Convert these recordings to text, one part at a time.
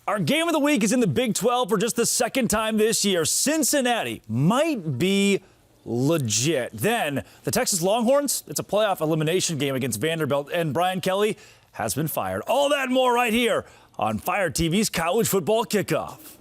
Our game of the week is in the Big 12 for just the second time this year. Cincinnati might be legit. Then the Texas Longhorns, it's a playoff elimination game against Vanderbilt, and Brian Kelly has been fired. All that and more right here on Fire TV's College Football Kickoff.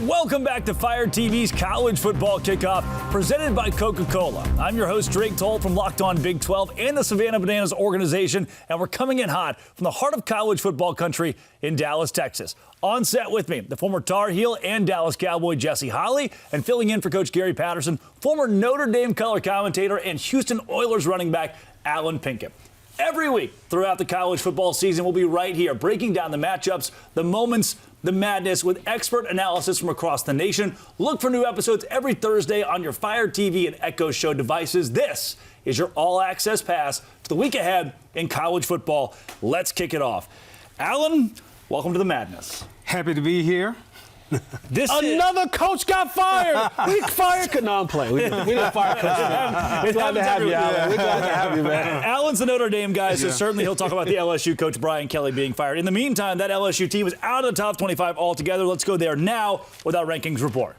Welcome back to Fire TV's College Football Kickoff, presented by Coca-Cola. I'm your host, Drake Toll from Locked On Big 12 and the Savannah Bananas organization, and we're coming in hot from the heart of college football country in Dallas, Texas. On set with me, the former Tar Heel and Dallas Cowboy Jesse Holley, and filling in for Coach Gary Patterson, former Notre Dame color commentator and Houston Oilers running back Alan Pinkett. Every week throughout the college football season, we'll be right here breaking down the matchups, the moments, the madness with expert analysis from across the nation. Look for new episodes every Thursday on your Fire TV and Echo Show devices. This is your all-access pass to the week ahead in college football. Let's kick it off. Alan, welcome to the madness. Happy to be here. Another coach got fired. We fired. No, I'm playing. We didn't fire Coach. We're glad to have you, Alan. We're glad to have you, man. Alan's the Notre Dame guy, so certainly he'll talk about the LSU coach Brian Kelly being fired. In the meantime, that LSU team is out of the top 25 altogether. Let's go there now with our rankings report.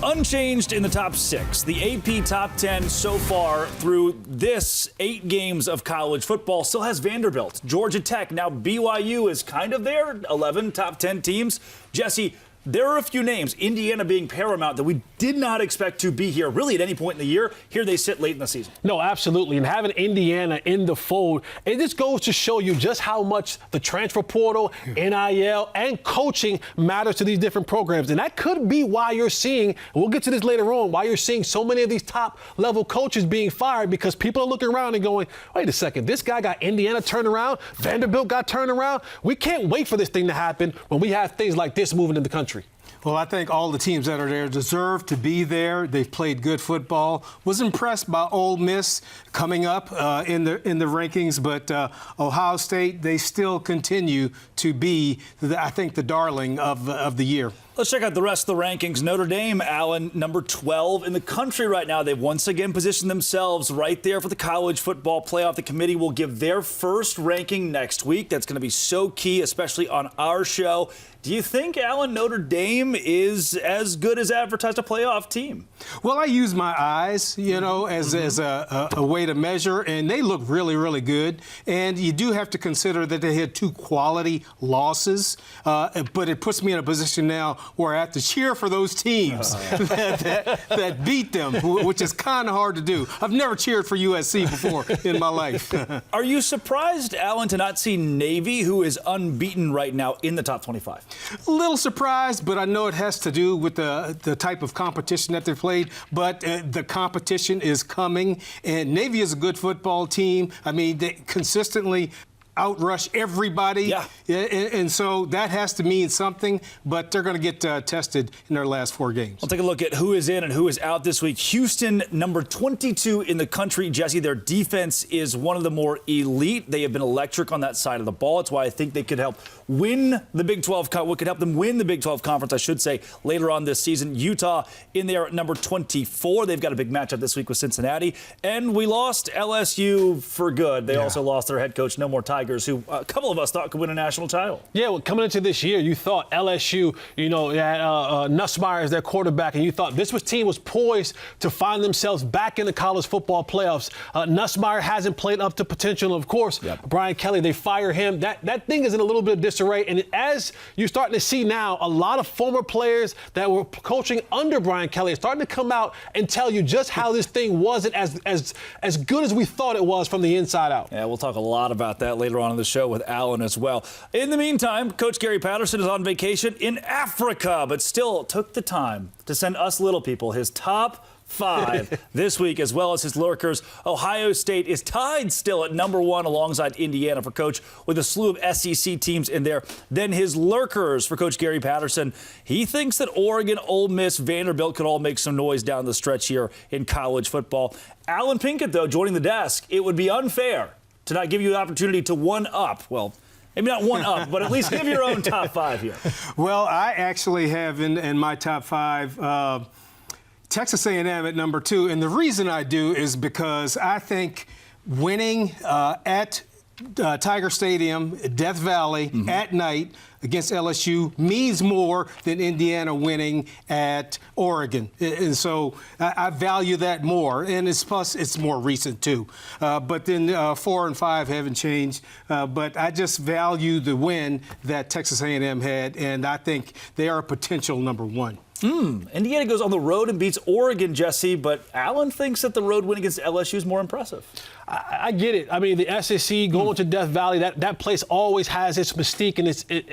Unchanged in the top 6. The AP top 10 so far through this 8 games of college football still has Vanderbilt, Georgia Tech. Now BYU is kind of there, 11 top 10 teams. Jesse, there are a few names, Indiana being paramount, that we did not expect to be here really at any point in the year. Here they sit late in the season. No, absolutely. And having Indiana in the fold, it just goes to show you just how much the transfer portal, NIL, and coaching matters to these different programs. And that could be why you're seeing, and we'll get to this later on, why you're seeing so many of these top-level coaches being fired, because people are looking around and going, wait a second, this guy got Indiana turned around, Vanderbilt got turned around. We can't wait for this thing to happen when we have things like this moving in the country. Well, I think all the teams that are there deserve to be there. They've played good football. Was impressed by Ole Miss coming up in the rankings, but Ohio State, they still continue to be, I think, the darling of the year. Let's check out the rest of the rankings. Notre Dame, Allen, number 12 in the country right now. They've once again positioned themselves right there for the college football playoff. The committee will give their first ranking next week. That's going to be so key, especially on our show. Do you think, Allen, Notre Dame is as good as advertised a playoff team? Well, I use my eyes, as a way to measure, and they look really, really good. And you do have to consider that they had 2 quality losses, but it puts me in a position now where I have to cheer for those teams that beat them, which is kind of hard to do. I've never cheered for USC before in my life. Are you surprised, Allen, to not see Navy, who is unbeaten right now, in the top 25? A little surprised, but I know it has to do with the type of competition that they played. But the competition is coming, and Navy is a good football team. I mean, they consistently outrush everybody. Yeah. And so that has to mean something, but they're going to get tested in their last 4 games. We'll take a look at who is in and who is out this week. Houston, number 22 in the country. Jesse, their defense is one of the more elite. They have been electric on that side of the ball. It's why I think they could help win the Big 12, what could help them win the Big 12 conference, I should say, later on this season. Utah in there at number 24. They've got a big matchup this week with Cincinnati. And we lost LSU for good. They also lost their head coach, No More Tigers, who a couple of us thought could win a national title. Yeah, well, coming into this year, you thought LSU, they had Nussmeier as their quarterback, and you thought this team was poised to find themselves back in the college football playoffs. Nussmeier hasn't played up to potential. Of course, Brian Kelly, they fire him. That thing is in a little bit of disarray. And as you're starting to see now, a lot of former players that were coaching under Brian Kelly are starting to come out and tell you just how this thing wasn't as good as we thought it was from the inside out. Yeah, we'll talk a lot about that later on in the show with Alan as well. In the meantime, Coach Gary Patterson is on vacation in Africa, but still took the time to send us little people his top 5 this week, as well as his lurkers. Ohio State is tied still at number 1 alongside Indiana for Coach, with a slew of SEC teams in there. Then his lurkers for Coach Gary Patterson. He thinks that Oregon, Ole Miss, Vanderbilt could all make some noise down the stretch here in college football. Alan Pinkett, though, joining the desk. It would be unfair to not give you the opportunity to one-up. Well, maybe not one up, but at least give your own top 5 here. Well, I actually have in my top 5 Texas A&M at number 2, and the reason I do is because I think winning at Tiger Stadium, Death Valley, at night against LSU means more than Indiana winning at Oregon. And so I value that more. And it's more recent, too. But then 4 and 5 haven't changed. But I just value the win that Texas A&M had, and I think they are a potential number 1. Indiana goes on the road and beats Oregon, Jesse, but Allen thinks that the road win against LSU is more impressive. I get it. I mean, the SEC going to Death Valley, that place always has its mystique, and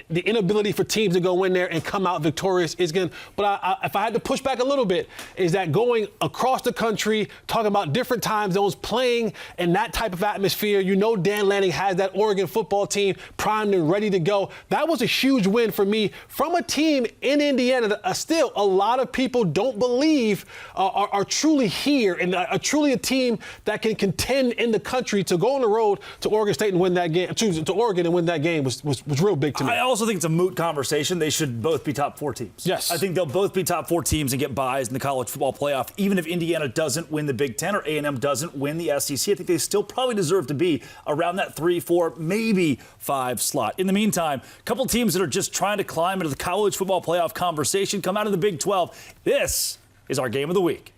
the inability for teams to go in there and come out victorious is going to. But if I had to push back a little bit, is that going across the country, talking about different time zones, playing in that type of atmosphere, Dan Lanning has that Oregon football team primed and ready to go. That was a huge win for me from a team in Indiana that still a lot of people don't believe are truly here and are truly a team that can contend in the country. To go on the road to Oregon State and win that game, to Oregon and win that game was real big to me. I also think it's a moot conversation. They should both be top 4 teams. Yes. I think they'll both be top 4 teams and get buys in the college football playoff. Even if Indiana doesn't win the Big Ten or A&M doesn't win the SEC, I think they still probably deserve to be around that 3, 4, maybe 5 slot. In the meantime, a couple teams that are just trying to climb into the college football playoff conversation come out of the Big 12. This is our game of the week.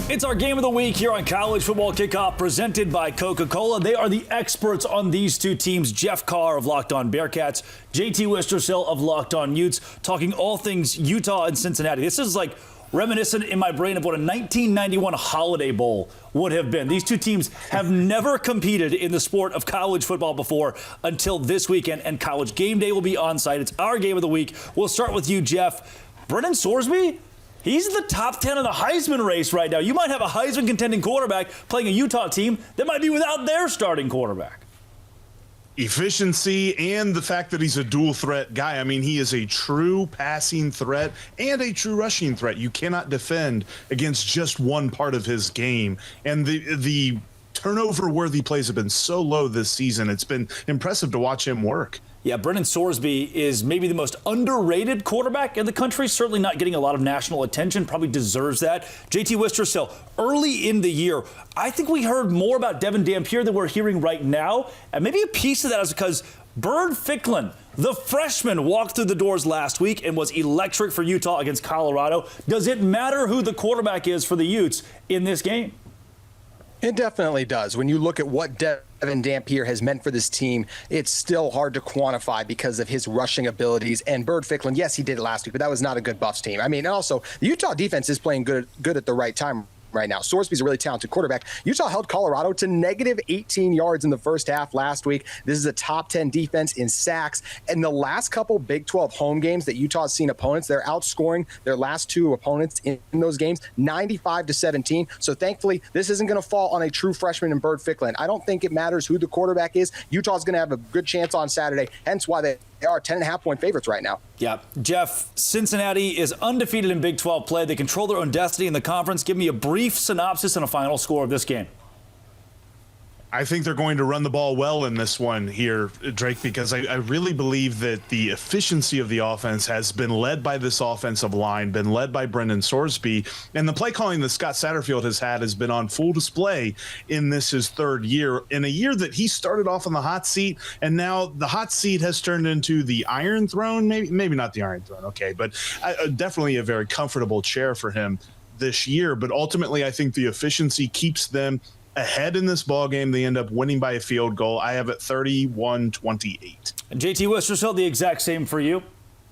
It's our game of the week here on College Football Kickoff, presented by Coca-Cola. They are the experts on these two teams. Jeff Carr of Locked On Bearcats, JT Wistersill of Locked On Utes, talking all things Utah and Cincinnati. This is like reminiscent in my brain of what a 1991 Holiday Bowl would have been. These two teams have never competed in the sport of college football before until this weekend, and College Game Day will be on site. It's our game of the week. We'll start with you, Jeff. Brennan Sorsby? He's in the top 10 of the Heisman race right now. You might have a Heisman contending quarterback playing a Utah team that might be without their starting quarterback. Efficiency and the fact that he's a dual threat guy. I mean, he is a true passing threat and a true rushing threat. You cannot defend against just one part of his game. And the turnover-worthy plays have been so low this season. It's been impressive to watch him work. Yeah, Brennan Sorsby is maybe the most underrated quarterback in the country, certainly not getting a lot of national attention, probably deserves that. JT Wistersill, early in the year, I think we heard more about Devin Dampier than we're hearing right now, and maybe a piece of that is because Bird Ficklin, the freshman, walked through the doors last week and was electric for Utah against Colorado. Does it matter who the quarterback is for the Utes in this game? It definitely does. When you look at what Devin Dampier has meant for this team, it's still hard to quantify because of his rushing abilities. And Bird Ficklin, yes, he did it last week, but that was not a good Buffs team. I mean, also, the Utah defense is playing good at the right time right now. Sorsby's a really talented quarterback. Utah held Colorado to negative 18 yards in the first half last week. This is a top 10 defense in sacks. And the last couple Big 12 home games that Utah's seen opponents, they're outscoring their last two opponents in those games 95-17. So thankfully, this isn't going to fall on a true freshman in Bird Ficklin. I don't think it matters who the quarterback is. Utah's going to have a good chance on Saturday, hence why they are 10.5-point favorites right now. Yeah. Jeff, Cincinnati is undefeated in Big 12 play. They control their own destiny in the conference. Give me a brief synopsis and a final score of this game. I think they're going to run the ball well in this one here, Drake, because I really believe that the efficiency of the offense has been led by this offensive line, been led by Brennan Sorsby, and the play calling that Scott Satterfield has been on full display in this his third year, in a year that he started off on the hot seat, and now the hot seat has turned into the Iron Throne, maybe not the Iron Throne, okay, but definitely a very comfortable chair for him this year. But ultimately, I think the efficiency keeps them ahead in this ball game. They end up winning by a field goal. I have it 31-28. And JT Wistersill, the exact same for you.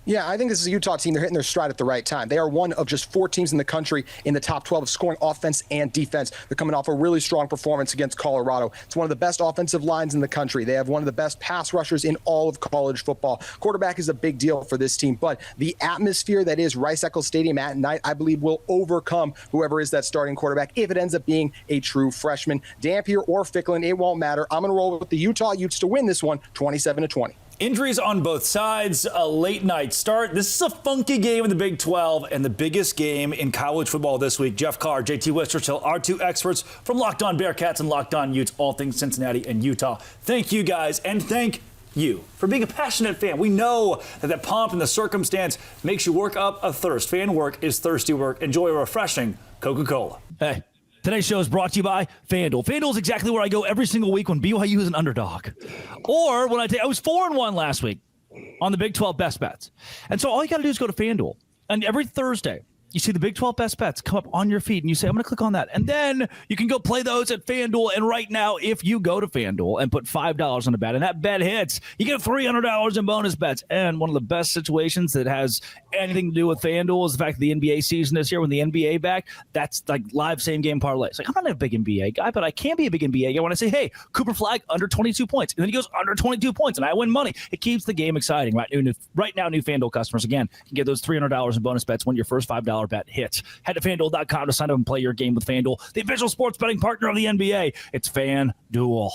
Yeah, I think this is a Utah team. They're hitting their stride at the right time. They are one of just 4 teams in the country in the top 12 of scoring offense and defense. They're coming off a really strong performance against Colorado. It's one of the best offensive lines in the country. They have one of the best pass rushers in all of college football. Quarterback is a big deal for this team, but the atmosphere that is Rice-Eccles Stadium at night, I believe, will overcome whoever is that starting quarterback if it ends up being a true freshman. Dampier or Ficklin, it won't matter. I'm going to roll with the Utah Utes to win this one, 27-20. Injuries on both sides, a late night start. This is a funky game in the Big 12 and the biggest game in college football this week. Jeff Carr, JT Wistersill, our two experts from Locked On Bearcats and Locked On Utes, all things Cincinnati and Utah. Thank you guys, and thank you for being a passionate fan. We know that pomp and the circumstance makes you work up a thirst. Fan work is thirsty work. Enjoy a refreshing Coca-Cola. Hey, today's show is brought to you by FanDuel. FanDuel is exactly where I go every single week when BYU is an underdog. Or when I was 4-1 last week on the Big 12 best bets. And so all you got to do is go to FanDuel. And every Thursday, you see the Big 12 best bets come up on your feed, and you say, I'm going to click on that. And then you can go play those at FanDuel. And right now, if you go to FanDuel and put $5 on a bet, and that bet hits, you get $300 in bonus bets. And one of the best situations that has anything to do with FanDuel is the fact that the NBA season is here. When the NBA back, that's like live same-game parlays. Like, I'm not a big NBA guy, but I can be a big NBA guy when I say, hey, Cooper Flag under 22 points. And then he goes under 22 points, and I win money. It keeps the game exciting. Right now, new FanDuel customers, again, can get those $300 in bonus bets when your first $5 bet hits. Head to FanDuel.com to sign up and play your game with FanDuel, the official sports betting partner of the NBA. It's FanDuel.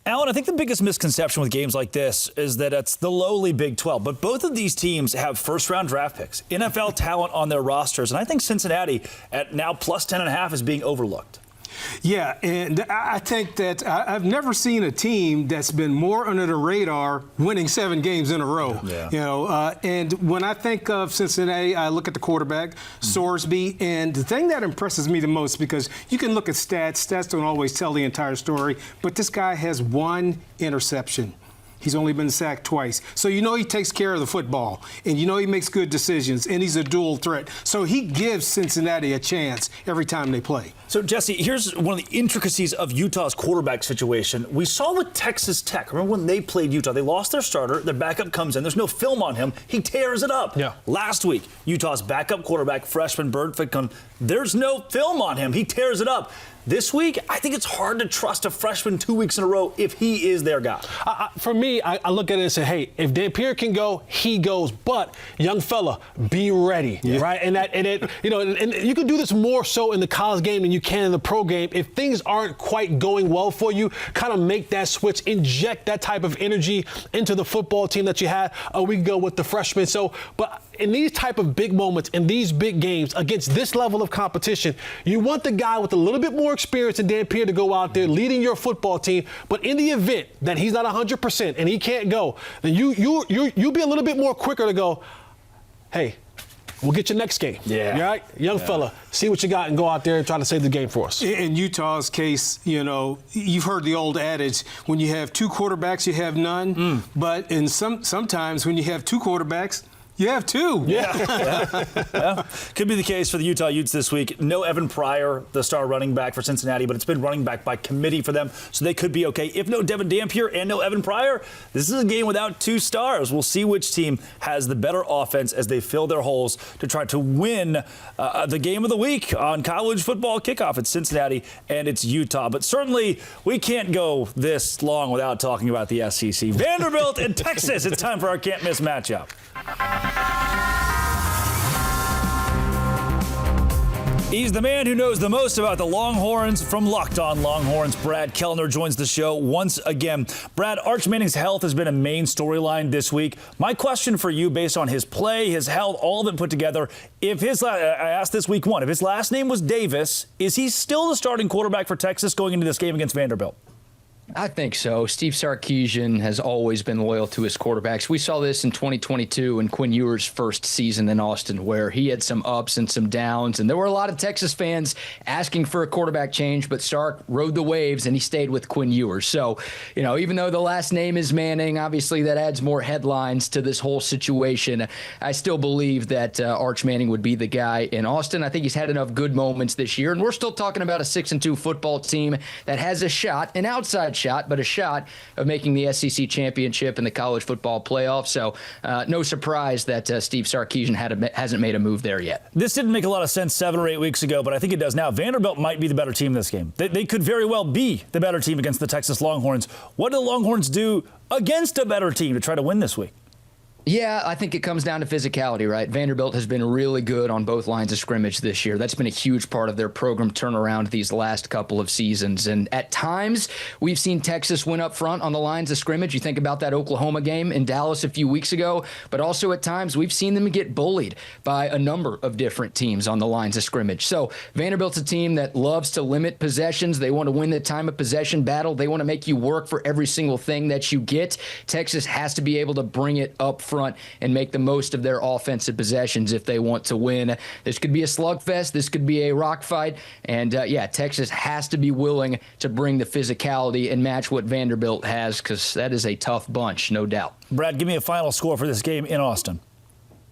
Alan, I think the biggest misconception with games like this is that it's the lowly Big 12. But both of these teams have first-round draft picks, NFL talent on their rosters. And I think Cincinnati at now plus 10.5 is being overlooked. Yeah, and I think that I've never seen a team that's been more under the radar winning 7 games in a row. Yeah. And when I think of Cincinnati, I look at the quarterback, Sorsby, and the thing that impresses me the most, because you can look at stats don't always tell the entire story, but this guy has 1 interception. He's only been sacked twice. So you know he takes care of the football, and you know he makes good decisions, and he's a dual threat. So he gives Cincinnati a chance every time they play. So, Jesse, here's one of the intricacies of Utah's quarterback situation. We saw with Texas Tech. Remember when they played Utah? They lost their starter. Their backup comes in. There's no film on him. He tears it up. Yeah. Last week, Utah's backup quarterback, freshman Birdficklen, there's no film on him. He tears it up. This week, I think it's hard to trust a freshman 2 weeks in a row if he is their guy. For me, I look at it and say, hey, if Dampier can go, he goes. But young fella, be ready, right? And you can do this more so in the college game than you can in the pro game. If things aren't quite going well for you, kind of make that switch, inject that type of energy into the football team that you had a week ago with the freshmen. So, but in these type of big moments, in these big games, against this level of competition, you want the guy with a little bit more experience than Dampier to go out there leading your football team. But in the event that he's not 100% and he can't go, then you be a little bit more quicker to go, hey, we'll get you next game. Yeah. You all right? Young fella, see what you got and go out there and try to save the game for us. In Utah's case, you've heard the old adage, when you have 2 quarterbacks, you have none. But sometimes when you have 2 quarterbacks, you have 2. Yeah. Could be the case for the Utah Utes this week. No Evan Pryor, the star running back for Cincinnati, but it's been running back by committee for them, so they could be okay. If no Devin Dampier and no Evan Pryor, this is a game without 2 stars. We'll see which team has the better offense as they fill their holes to try to win the game of the week on college football kickoff. It's Cincinnati and it's Utah. But certainly we can't go this long without talking about the SEC. Vanderbilt and Texas. It's time for our can't-miss matchup. He's the man who knows the most about the Longhorns. From Locked On Longhorns, Brad Kellner joins the show once again. Brad, Arch Manning's health has been a main storyline this week. My question for you, based on his play, his health, all of it put together, I asked this week 1, if his last name was Davis, is he still the starting quarterback for Texas going into this game against Vanderbilt? I think so. Steve Sarkisian has always been loyal to his quarterbacks. We saw this in 2022 in Quinn Ewers' first season in Austin, where he had some ups and some downs, and there were a lot of Texas fans asking for a quarterback change, but Sark rode the waves and he stayed with Quinn Ewers. So, even though the last name is Manning, obviously that adds more headlines to this whole situation. I still believe that Arch Manning would be the guy in Austin. I think he's had enough good moments this year, and we're still talking about a 6-2 football team that has a shot, an outside shot, but a shot of making the SEC championship and the college football playoff. So no surprise that Steve Sarkisian hasn't made a move there yet. This didn't make a lot of sense 7 or 8 weeks ago, but I think it does now. Vanderbilt might be the better team this game. They could very well be the better team against the Texas Longhorns. What do the Longhorns do against a better team to try to win this week? Yeah, I think it comes down to physicality, right? Vanderbilt has been really good on both lines of scrimmage this year. That's been a huge part of their program turnaround these last couple of seasons. And at times, we've seen Texas win up front on the lines of scrimmage. You think about that Oklahoma game in Dallas a few weeks ago. But also at times, we've seen them get bullied by a number of different teams on the lines of scrimmage. So Vanderbilt's a team that loves to limit possessions. They want to win the time of possession battle. They want to make you work for every single thing that you get. Texas has to be able to bring it up front and make the most of their offensive possessions if they want to win. This could be a slugfest. This could be a rock fight. And, Texas has to be willing to bring the physicality and match what Vanderbilt has, because that is a tough bunch, no doubt. Brad, give me a final score for this game in Austin.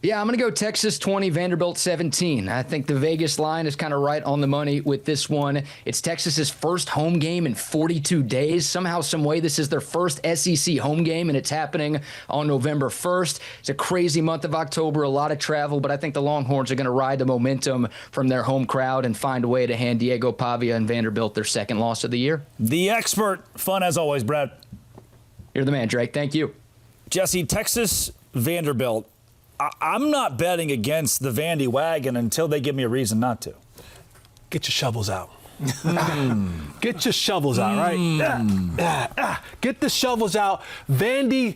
Yeah, I'm going to go Texas 20, Vanderbilt 17. I think the Vegas line is kind of right on the money with this one. It's Texas's first home game in 42 days. Somehow, some way, this is their first SEC home game, and it's happening on November 1st. It's a crazy month of October, a lot of travel, but I think the Longhorns are going to ride the momentum from their home crowd and find a way to hand Diego Pavia and Vanderbilt their second loss of the year. The expert. Fun as always, Brad. You're the man, Drake. Thank you. Jesse, Texas, Vanderbilt. I'm not betting against the Vandy wagon until they give me a reason not to. Get your shovels out. Get your shovels out, right? Get the shovels out. Vandy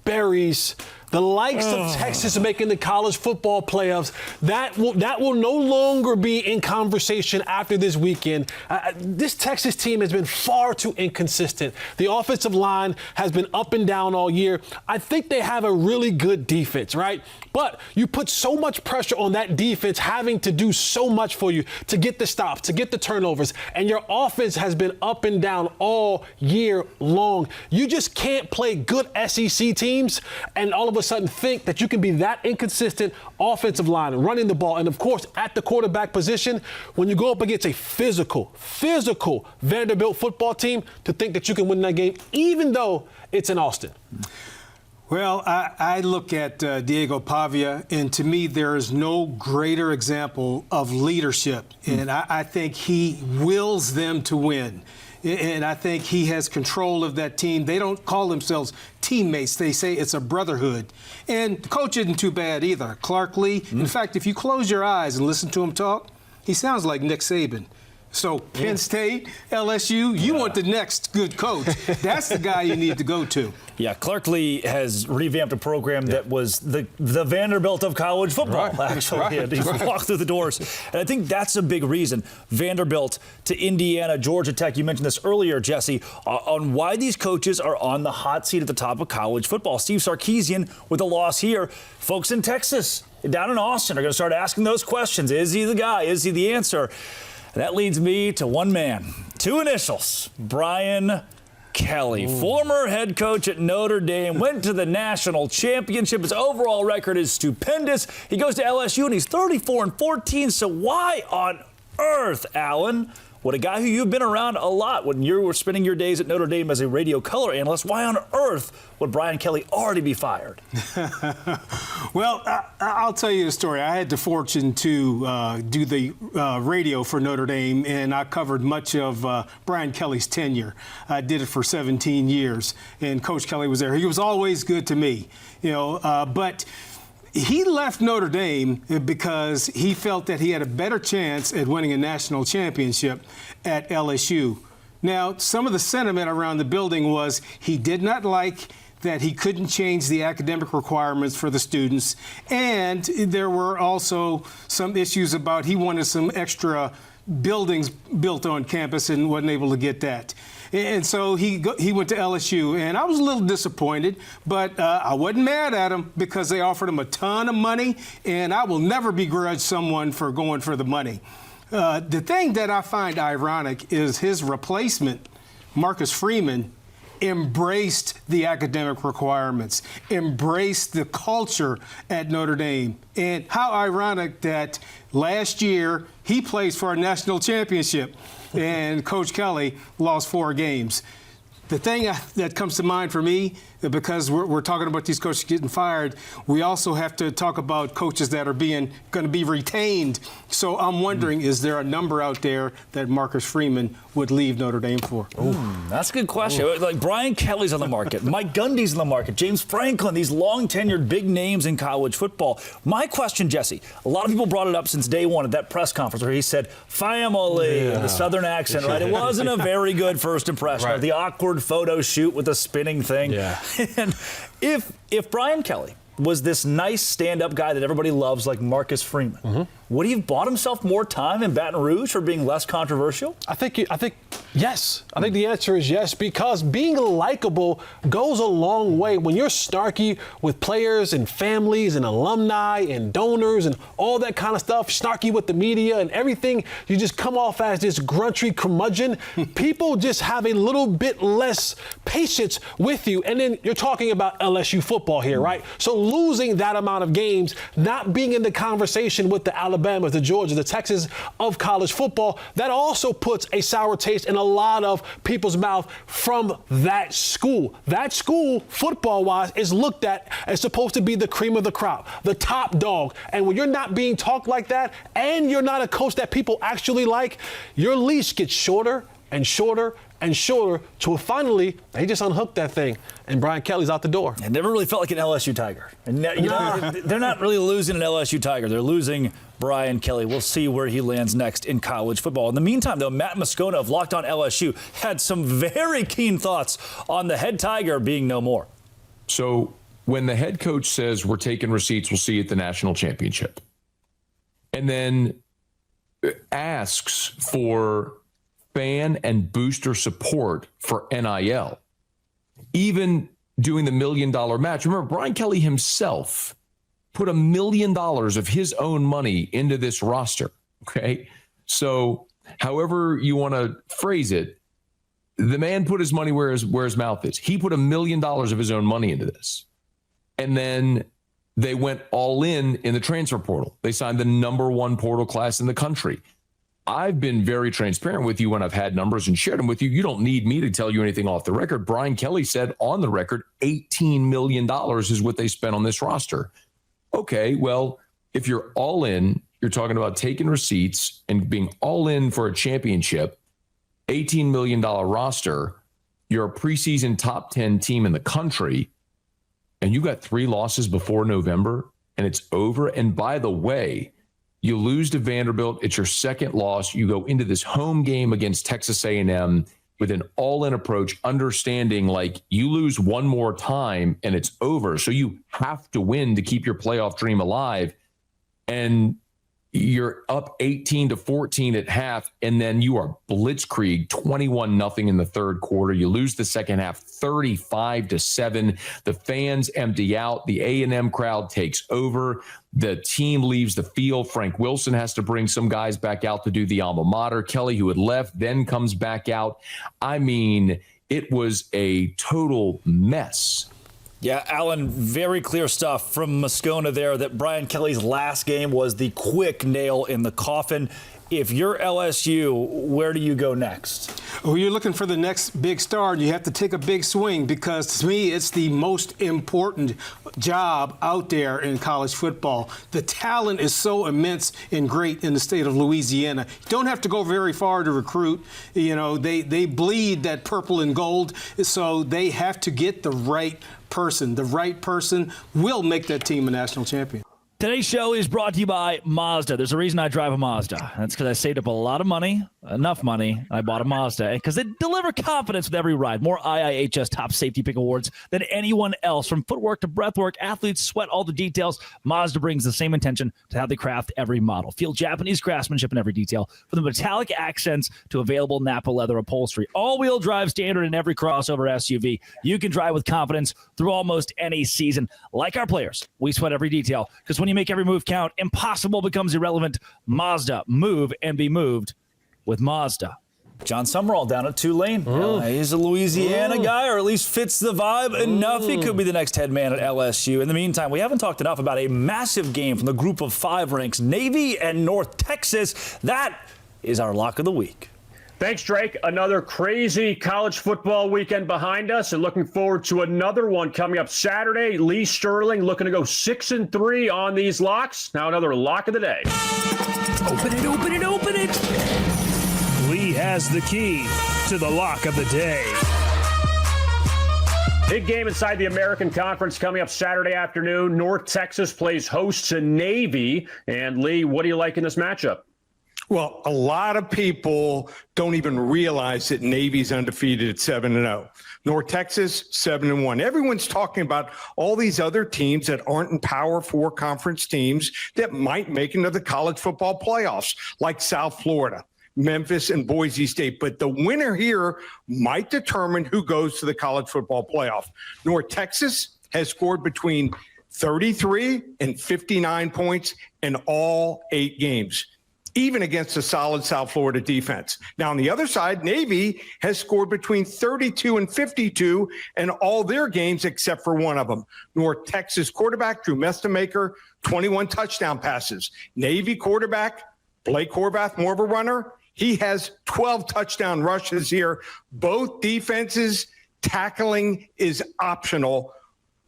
buries the likes of Texas making the college football playoffs. That will no longer be in conversation after this weekend. This Texas team has been far too inconsistent. The offensive line has been up and down all year. I think they have a really good defense, right? But you put so much pressure on that defense having to do so much for you to get the stops, to get the turnovers, and your offense has been up and down all year long. You just can't play good SEC teams and all of a sudden think that you can be that inconsistent offensive line and running the ball. And of course, at the quarterback position, when you go up against a physical Vanderbilt football team, to think that you can win that game, even though it's in Austin. Well, I look at Diego Pavia, and to me, there is no greater example of leadership. And I think he wills them to win. And I think he has control of that team. They don't call themselves teammates. They say it's a brotherhood. And the coach isn't too bad either. Clark Lee, in fact, if you close your eyes and listen to him talk, he sounds like Nick Saban. So Penn State, LSU, you want the next good coach. That's the guy you need to go to. Yeah, Clark Lee has revamped a program that was the Vanderbilt of college football, actually. Right. He's walked through the doors. And I think that's a big reason. Vanderbilt to Indiana, Georgia Tech, you mentioned this earlier, Jesse, on why these coaches are on the hot seat at the top of college football. Steve Sarkisian with a loss here. Folks in Texas, down in Austin, are going to start asking those questions. Is he the guy? Is he the answer? And that leads me to one man, two initials, Brian Kelly, former head coach at Notre Dame, went to the national championship. His overall record is stupendous. He goes to LSU and he's 34-14. So why on earth, Alan, would a guy who you've been around a lot when you were spending your days at Notre Dame as a radio color analyst, why on earth would Brian Kelly already be fired? Well, I'll tell you the story. I had the fortune to do the radio for Notre Dame, and I covered much of Brian Kelly's tenure. I did it for 17 years, and Coach Kelly was there. He was always good to me, but he left Notre Dame because he felt that he had a better chance at winning a national championship at LSU. Now, some of the sentiment around the building was he did not like that he couldn't change the academic requirements for the students, and there were also some issues about he wanted some extra buildings built on campus and wasn't able to get that. And so he went to LSU, and I was a little disappointed, but I wasn't mad at him because they offered him a ton of money, and I will never begrudge someone for going for the money. The thing that I find ironic is his replacement, Marcus Freeman, embraced the academic requirements, embraced the culture at Notre Dame. And how ironic that last year he plays for a national championship and Coach Kelly lost 4 games. The thing that comes to mind for me, because we're talking about these coaches getting fired, we also have to talk about coaches that are going to be retained. So I'm wondering, is there a number out there that Marcus Freeman would leave Notre Dame for? That's a good question. Like Brian Kelly's on the market, Mike Gundy's on the market, James Franklin, these long-tenured big names in college football. My question, Jesse, a lot of people brought it up since day one at that press conference where he said, family, the Southern accent, right? It wasn't a very good first impression. Right. The awkward photo shoot with the spinning thing. Yeah. And if Brian Kelly was this nice stand-up guy that everybody loves like Marcus Freeman, would he have bought himself more time in Baton Rouge for being less controversial? I think yes. I think the answer is yes, because being likable goes a long way. When you're snarky with players and families and alumni and donors and all that kind of stuff, snarky with the media and everything, you just come off as this gruntry curmudgeon. People just have a little bit less patience with you. And then you're talking about LSU football here, right? So losing that amount of games, not being in the conversation with the Alabamas, the Georgia, the Texas of college football, that also puts a sour taste in a lot of people's mouth from that school. That school, football-wise, is looked at as supposed to be the cream of the crop, the top dog. And when you're not being talked like that and you're not a coach that people actually like, your leash gets shorter and shorter and shorter till finally they just unhooked that thing and Brian Kelly's out the door. It never really felt like an LSU Tiger. And you know, they're not really losing an LSU Tiger. They're losing Brian Kelly. We'll see where he lands next in college football. In the meantime, though, Matt Moscona of Locked On LSU had some very keen thoughts on the head Tiger being no more. So when the head coach says we're taking receipts, we'll see you at the national championship, and then asks for fan and booster support for NIL, even doing the $1 million match. Remember, Brian Kelly himself put $1 million of his own money into this roster. Okay. So however you want to phrase it, the man put his money where his mouth is. He put $1 million of his own money into this. And then they went all in the transfer portal. They signed the #1 portal class in the country. I've been very transparent with you when I've had numbers and shared them with you. You don't need me to tell you anything off the record. Brian Kelly said on the record, $18 million is what they spent on this roster. Okay, well, if you're all in, you're talking about taking receipts and being all in for a championship, $18 million roster, you're a preseason top 10 team in the country, and you got 3 losses before November, and it's over. And by the way, you lose to Vanderbilt. It's your second loss. You go into this home game against Texas A&M with an all-in approach, understanding like you lose one more time and it's over. So you have to win to keep your playoff dream alive. And you're up 18-14 at half, and then you are blitzkrieg 21-0 in the third quarter. You lose the second half 35-7. The fans empty out. The A&M crowd takes over. The team leaves the field. Frank Wilson has to bring some guys back out to do the alma mater. Kelly, who had left, then comes back out. I mean, it was a total mess. Yeah, Alan, very clear stuff from Moscona there that Brian Kelly's last game was the quick nail in the coffin. If you're LSU, where do you go next? Well, you're looking for the next big star. You have to take a big swing because, to me, it's the most important job out there in college football. The talent is so immense and great in the state of Louisiana. You don't have to go very far to recruit. You know, they bleed that purple and gold, so they have to get the right person. The right person will make that team a national champion. Today's show is brought to you by Mazda. There's a reason I drive a Mazda. That's because I saved up a lot of money, enough money, and I bought a Mazda because they deliver confidence with every ride. More IIHS top safety pick awards than anyone else. From footwork to breathwork, athletes sweat all the details. Mazda brings the same intention to how they craft every model. Feel Japanese craftsmanship in every detail, from the metallic accents to available Napa leather upholstery. All-wheel drive standard in every crossover SUV. You can drive with confidence through almost any season. Like our players, we sweat every detail because when you make every move count, impossible becomes irrelevant. Mazda, move and be moved with Mazda. John Summerall down at Tulane. He's a Louisiana guy, or at least fits the vibe enough. He could be the next head man at LSU. In the meantime, we haven't talked enough about a massive game from the group of 5 ranks, Navy and North Texas. That is our lock of the week. Thanks, Drake. Another crazy college football weekend behind us, and looking forward to another one coming up Saturday. Lee Sterling looking to go 6-3 on these locks. Now another lock of the day. Open it, open it, open it. Lee has the key to the lock of the day. Big game inside the American Conference coming up Saturday afternoon. North Texas plays host to Navy. And Lee, what do you like in this matchup? Well, a lot of people don't even realize that Navy's undefeated at 7-0. North Texas, 7-1. Everyone's talking about all these other teams that aren't in Power 4 conference teams that might make into the college football playoffs, like South Florida, Memphis, and Boise State. But the winner here might determine who goes to the college football playoff. North Texas has scored between 33 and 59 points in all 8 games, even against a solid South Florida defense. Now, on the other side, Navy has scored between 32 and 52 in all their games except for one of them. North Texas quarterback Drew Mestamaker, 21 touchdown passes. Navy quarterback Blake Horvath, more of a runner. He has 12 touchdown rushes here. Both defenses, tackling is optional.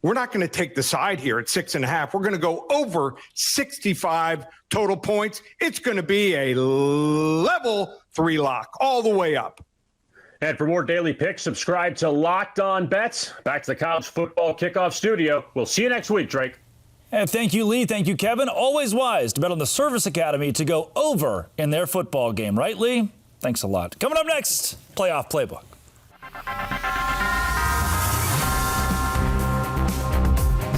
We're not going to take the side here at 6.5. We're going to go over 65 total points. It's going to be a level 3 lock all the way up. And for more daily picks, subscribe to Locked On Bets. Back to the college football kickoff studio. We'll see you next week, Drake. And thank you, Lee. Thank you, Kevin. Always wise to bet on the Service Academy to go over in their football game. Right, Lee? Thanks a lot. Coming up next, Playoff Playbook.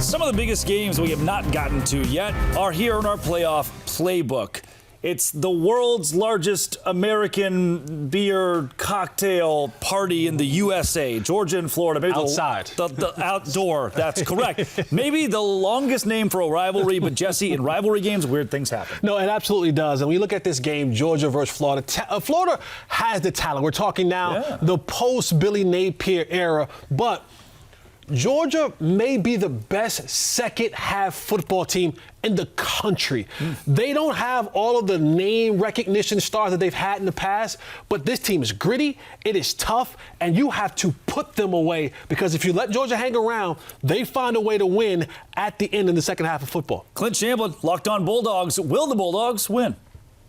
Some of the biggest games we have not gotten to yet are here in our playoff playbook. It's the world's largest American beer cocktail party in the USA, Georgia and Florida. Maybe outside. The outdoor, that's correct. Maybe the longest name for a rivalry, but Jesse, in rivalry games, weird things happen. No, it absolutely does. And when you look at this game, Georgia versus Florida, Florida has the talent. We're talking now the post-Billy Napier era, but Georgia may be the best second-half football team in the country. They don't have all of the name recognition stars that they've had in the past, but this team is gritty, it is tough, and you have to put them away because if you let Georgia hang around, they find a way to win at the end in the second half of football. Clint Shamblin, Locked On Bulldogs. Will the Bulldogs win?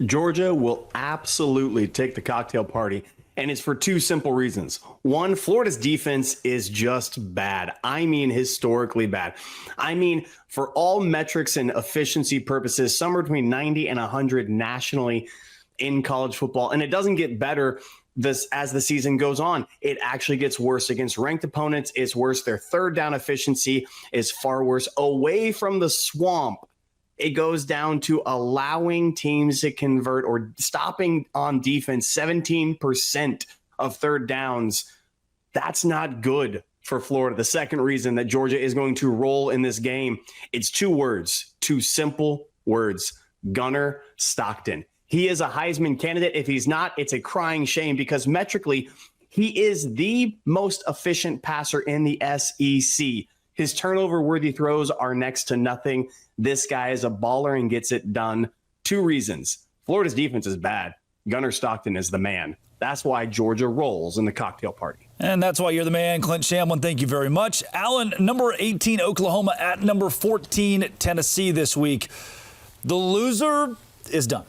Georgia will absolutely take the cocktail party. And it's for 2 simple reasons. One, Florida's defense is just bad. I mean, historically bad. I mean, for all metrics and efficiency purposes, somewhere between 90 and 100 nationally in college football. And it doesn't get better as the season goes on. It actually gets worse against ranked opponents. It's worse. Their third down efficiency is far worse. Away from the swamp, it goes down to allowing teams to convert or stopping on defense 17% of third downs. That's not good for Florida. The second reason that Georgia is going to roll in this game, it's 2 words, 2 simple words. Gunnar Stockton. He is a Heisman candidate. If he's not, it's a crying shame because metrically, he is the most efficient passer in the SEC. His turnover-worthy throws are next to nothing. This guy is a baller and gets it done. 2 reasons. Florida's defense is bad. Gunnar Stockton is the man. That's why Georgia rolls in the cocktail party. And that's why you're the man, Clint Shamblin. Thank you very much. Alan, number 18, Oklahoma at number 14, Tennessee this week. The loser is done.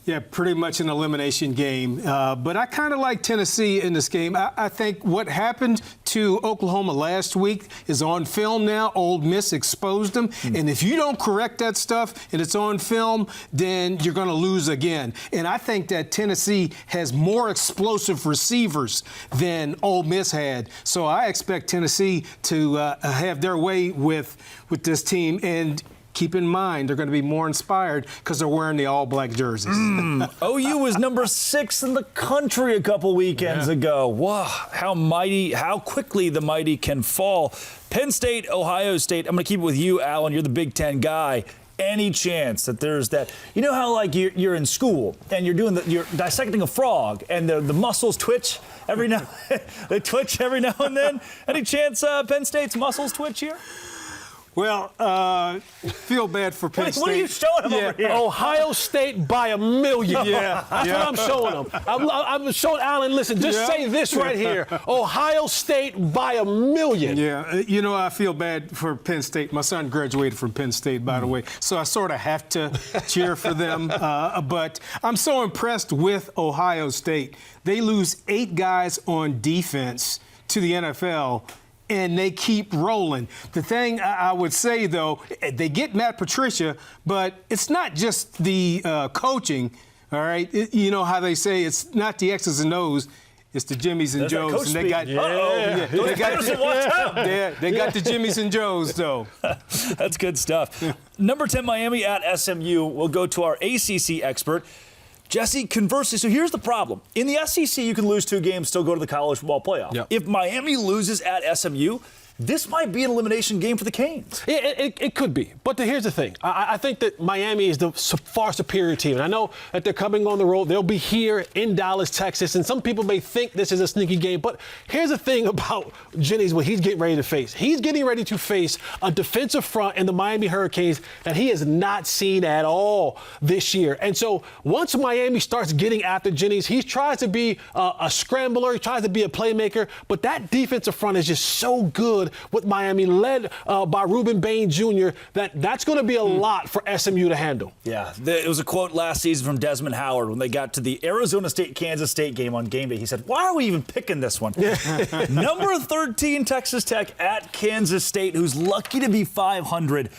Yeah, pretty much an elimination game. But I kind of like Tennessee in this game. I think what happened to Oklahoma last week is on film now. Ole Miss exposed them. And if you don't correct that stuff and it's on film, then you're going to lose again. And I think that Tennessee has more explosive receivers than Ole Miss had. So I expect Tennessee to have their way with this team. And keep in mind, they're going to be more inspired because they're wearing the all-black jerseys. OU was number 6 in the country a couple weekends ago. Wow, how quickly the mighty can fall. Penn State, Ohio State. I'm going to keep it with you, Alan. You're the Big Ten guy. Any chance that there's that? You know how like you're in school and you're dissecting a frog and the muscles twitch every now they twitch every now and then. Any chance Penn State's muscles twitch here? Well, feel bad for Penn State. What are you showing him over here? Ohio State by 1 million. Yeah. That's what I'm showing him. I'm showing Alan, listen, just say this right here. Ohio State by 1 million. Yeah, you know, I feel bad for Penn State. My son graduated from Penn State, by the way, so I sort of have to cheer for them. But I'm so impressed with Ohio State. They lose 8 guys on defense to the NFL, and they keep rolling. The thing I would say, though, they get Matt Patricia, but it's not just the coaching, all right? You know how they say it's not the X's and O's, it's the Jimmies and Joes. And they got, they got the Jimmies and Joes, though. That's good stuff. Number 10, Miami at SMU. We'll go to our ACC expert. Jesse, conversely, so here's the problem. In the SEC, you can lose 2 games, still go to the college football playoff. Yep. If Miami loses at SMU, this might be an elimination game for the Canes. It could be. But here's the thing. I think that Miami is the far superior team. And I know that they're coming on the road. They'll be here in Dallas, Texas. And some people may think this is a sneaky game. But here's the thing about Jennings, what he's getting ready to face. He's getting ready to face a defensive front in the Miami Hurricanes that he has not seen at all this year. And so once Miami starts getting after Jennings, he tries to be a scrambler. He tries to be a playmaker. But that defensive front is just so good with Miami, led by Reuben Bain Jr., that's going to be a lot for SMU to handle. Yeah, it was a quote last season from Desmond Howard when they got to the Arizona State-Kansas State game on game day. He said, why are we even picking this one? Number 13, Texas Tech at Kansas State, who's lucky to be 500.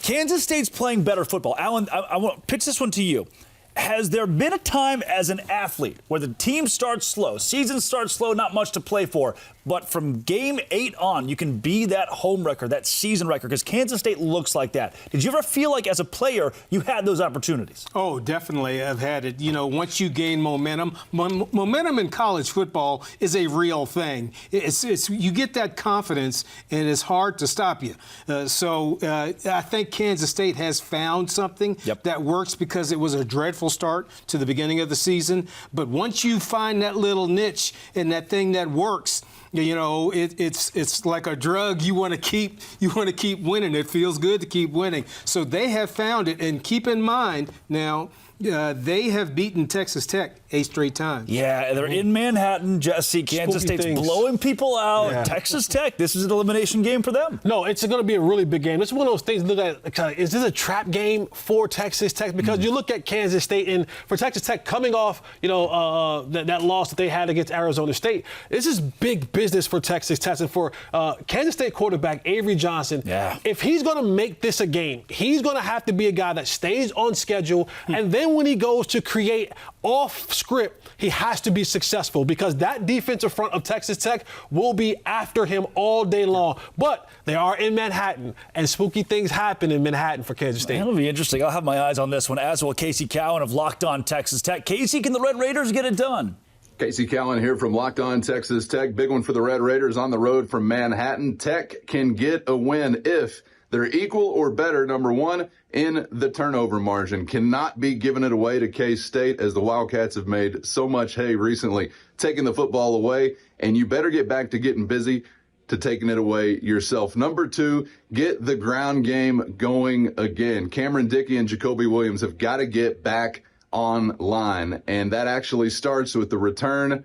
Kansas State's playing better football. Alan, I want to pitch this one to you. Has there been a time as an athlete where the team starts slow, season starts slow, not much to play for, but from game 8 on, you can be that home record, that season record, because Kansas State looks like that. Did you ever feel like as a player you had those opportunities? Oh, definitely. I've had it. You know, once you gain momentum, momentum in college football is a real thing. It's you get that confidence, and it's hard to stop you. So I think Kansas State has found something that works because it was a dreadful start to the beginning of the season. But once you find that little niche and that thing that works, you know, it's like a drug. You want to keep winning. It feels good to keep winning. So they have found it. And keep in mind now, they have beaten Texas Tech 8 straight times. Yeah, they're in Manhattan, Jesse. Kansas State's blowing people out. Yeah. Texas Tech, this is an elimination game for them. No, it's going to be a really big game. It's one of those things, look at, is this a trap game for Texas Tech? Because you look at Kansas State, and for Texas Tech coming off, you know, that loss that they had against Arizona State, this is big business for Texas Tech. And for Kansas State quarterback Avery Johnson, if he's going to make this a game, he's going to have to be a guy that stays on schedule, and then when he goes to create off script, he has to be successful because that defensive front of Texas Tech will be after him all day long. But they are in Manhattan, and spooky things happen in Manhattan for Kansas State. That'll be interesting. I'll have my eyes on this one, as will Casey Cowan of Locked On Texas Tech. Casey, can the Red Raiders get it done? Casey Cowan here from Locked On Texas Tech. Big one for the Red Raiders on the road from Manhattan. Tech can get a win if they're equal or better, number one, in the turnover margin. Cannot be giving it away to K-State, as the Wildcats have made so much hay recently, taking the football away, and you better get back to getting busy to taking it away yourself. Number two, get the ground game going again. Cameron Dickey and Jacoby Williams have got to get back online, and that actually starts with the return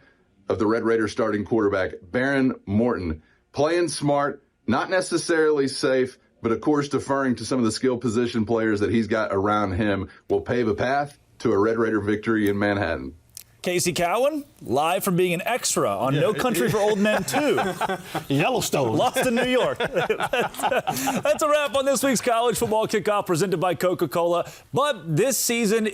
of the Red Raiders starting quarterback, Baron Morton. Playing smart, not necessarily safe, but of course deferring to some of the skill position players that he's got around him will pave a path to a Red Raider victory in Manhattan. Casey Cowan, live from being an extra on No Country for Old Men 2. Yellowstone. Lost in New York. That's a wrap on this week's College Football Kickoff presented by Coca-Cola. But this season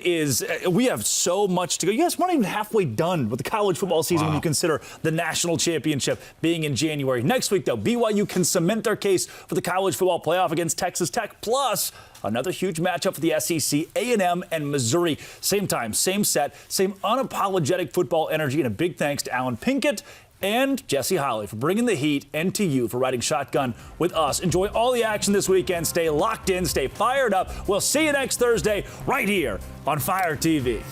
we have so much to go. You guys, we're not even halfway done with the college football season when you consider the national championship being in January. Next week, though, BYU can cement their case for the college football playoff against Texas Tech. Plus, another huge matchup for the SEC, A&M and Missouri. Same time, same set, same unapologetic football energy, and a big thanks to Alan Pinkett and Jesse Holley for bringing the heat, and to you for riding shotgun with us. Enjoy all the action this weekend. Stay locked in, stay fired up. We'll see you next Thursday right here on Fire TV.